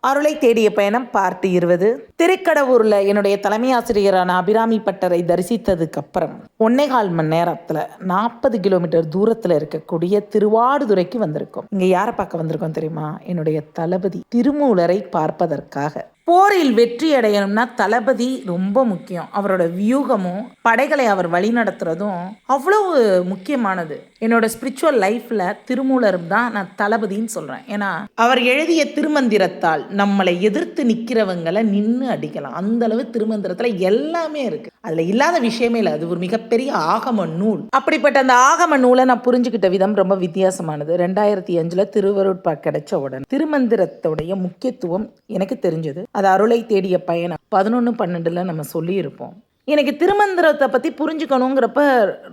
அருளை தேடிய பயணம் பார்ட் 20. திருக்கடவூர்ல என்னுடைய தலைமை ஆசிரியரான அபிராமி பட்டரை தரிசித்ததுக்கு அப்புறம் 1.25 மணி நேரத்துல 40 கிலோமீட்டர் தூரத்துல இருக்கக்கூடிய திருவாடுதுறைக்கு வந்திருக்கோம். இங்க யாரை பார்க்க வந்திருக்கோம் தெரியுமா? என்னுடைய தளபதி திருமூலரை பார்ப்பதற்காக. போரில் வெற்றி அடையணும்னா தளபதி ரொம்ப முக்கியம். அவரோட வியூகமும் படைகளை அவர் வழி நடத்துறதும் அவ்வளவு முக்கியமானது. என்னோட ஸ்பிரிச்சுவல் லைஃப்ல திருமூலரும் தான் நான் தளபதின்னு சொல்றேன். ஏன்னா அவர் எழுதிய திருமந்திரத்தால் நம்மளை எதிர்த்து நிக்கிறவங்களை நின்று அடிக்கலாம். அந்த அளவு திருமந்திரத்துல எல்லாமே இருக்கு. அதுல இல்லாத விஷயமே இல்லை. அது ஒரு மிகப்பெரிய ஆகம நூல். அப்படிப்பட்ட அந்த ஆகம நூலை நான் புரிஞ்சுக்கிட்ட விதம் ரொம்ப வித்தியாசமானது. 2005 திருவருட்பா கிடைச்ச உடனே திருமந்திரத்துடைய முக்கியத்துவம் எனக்கு தெரிஞ்சது. அது அருளை தேடிய பயணம் 11/12 நம்ம சொல்லியிருப்போம். எனக்கு திருமந்திரத்தை பற்றி புரிஞ்சுக்கணுங்கிறப்ப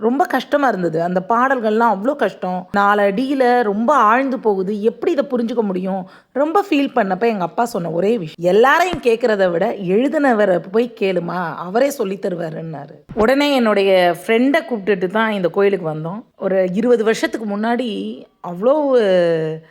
ரொம்ப கஷ்டமாக இருந்தது. அந்த பாடல்கள்லாம் அவ்வளோ கஷ்டம், 4 அடியில் ரொம்ப ஆழ்ந்து போகுது. எப்படி இதை புரிஞ்சுக்க முடியும்? ரொம்ப ஃபீல் பண்ணப்போ எங்கள் அப்பா சொன்ன ஒரே விஷயம், எல்லாரையும் கேட்குறத விட எழுதினவரை போய் கேளுமா, அவரே சொல்லி தருவாருன்னாரு. உடனே என்னுடைய ஃப்ரெண்டை கூப்பிட்டுட்டு தான் இந்த கோயிலுக்கு வந்தோம். ஒரு 20 வருஷத்துக்கு முன்னாடி அவ்வளோ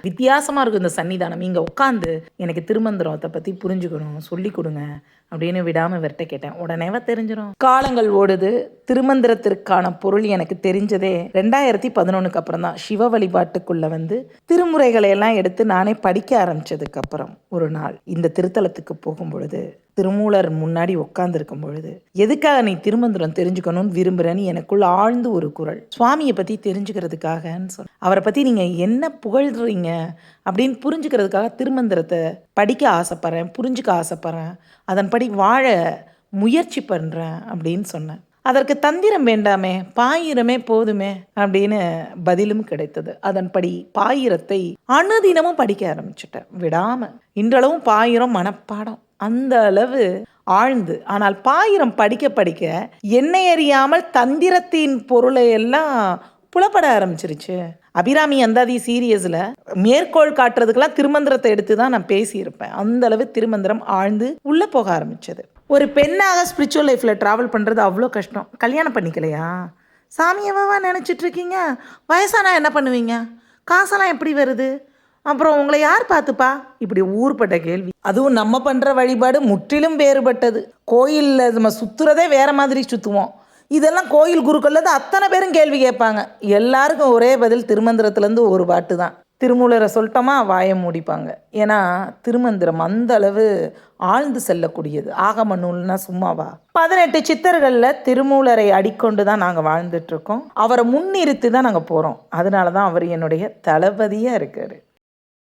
வித்தியாசமாக இருக்கும் இந்த சன்னிதானம். இங்கே உட்காந்து எனக்கு திருமந்திரத்தை பற்றி புரிஞ்சுக்கணும், சொல்லி கொடுங்க அப்படின்னு விடாமல் விரட்ட கேட்டேன். உடனேவா தெரிஞ்சிடும். காலங்கள் ஓடுது. திருமந்திரத்திற்கான பொருள் எனக்கு தெரிஞ்சதே 2011 அப்புறம் தான். சிவ வழிபாட்டுக்குள்ள வந்து திருமுறைகளை எல்லாம் எடுத்து நானே படிக்க ஆரம்பிச்சதுக்கு அப்புறம் ஒரு நாள் இந்த திருத்தலத்துக்கு போகும் பொழுது திருமூலர் முன்னாடி உட்கார்ந்துருக்கும் பொழுது, எதுக்காக நீ திருமந்திரம் தெரிஞ்சுக்கணும்னு விரும்புகிறேன்னு எனக்குள்ள ஆழ்ந்து ஒரு குரல். சுவாமியை பற்றி தெரிஞ்சுக்கிறதுக்காகன்னு சொன்ன. அவரை பற்றி நீங்கள் என்ன புகழ்றீங்க அப்படின்னு புரிஞ்சுக்கிறதுக்காக திருமந்திரத்தை படிக்க ஆசைப்பட்றேன், புரிஞ்சுக்க ஆசைப்பட்றேன், அதன்படி வாழ முயற்சி பண்ணுறேன் அப்படின்னு சொன்னேன். அதற்கு தந்திரம் வேண்டாமே, பாயிரமே போதுமே அப்படின்னு பதிலும் கிடைத்தது. அதன்படி பாயிரத்தை அனுதினமும் படிக்க ஆரம்பிச்சுட்டேன் விடாமல். இன்றளவும் பாயிரம் மனப்பாடம், அந்த அளவு ஆழ்ந்து. ஆனால் பாயிரம் படிக்க படிக்க என்னை அறியாமல் தந்திரத்தின் பொருளை எல்லாம் புலப்பட ஆரம்பிச்சிருச்சு. அபிராமி அந்தாதி சீரியஸில் மேற்கோள் காட்டுறதுக்கெல்லாம் திருமந்திரத்தை எடுத்து தான் நான் பேசியிருப்பேன். அந்த அளவு திருமந்திரம் ஆழ்ந்து உள்ளே போக ஆரம்பிச்சது. ஒரு பெண்ணாக ஸ்பிரிச்சுவல் லைஃப்பில் ட்ராவல் பண்ணுறது அவ்வளோ கஷ்டம். கல்யாணம் பண்ணிக்கலையா? சாமியவா நினச்சிட்ருக்கீங்க? வயசானா என்ன பண்ணுவீங்க? காசெல்லாம் எப்படி வருது? அப்புறம் உங்களை யார் பார்த்துப்பா? இப்படி ஊர்பட்ட கேள்வி. அதுவும் நம்ம பண்ணுற வழிபாடு முற்றிலும் வேறுபட்டது. கோயிலில் நம்ம சுற்றுறதே வேறு மாதிரி சுற்றுவோம். இதெல்லாம் கோயில் குருக்கள்ல அத்தனை பேரும் கேள்வி கேட்பாங்க. எல்லாருக்கும் ஒரே பதில் திருமந்திரத்துலேருந்து ஒரு பாட்டு தான். திருமூலரை சொல்லிட்டோமா வாயை மூடிப்பாங்க. ஏன்னா திருமந்திரம் அந்த அளவு ஆழ்ந்து செல்லக்கூடியது. ஆகம நூல்னா சும்மாவா? 18 சித்தர்களில் திருமூலரை அடிக்கொண்டு தான் நாங்கள் வாழ்ந்துட்டுருக்கோம். அவரை முன்னிறுத்தி தான் நாங்கள் போகிறோம். அதனால தான் அவர் என்னுடைய தளபதியாக இருக்கார்.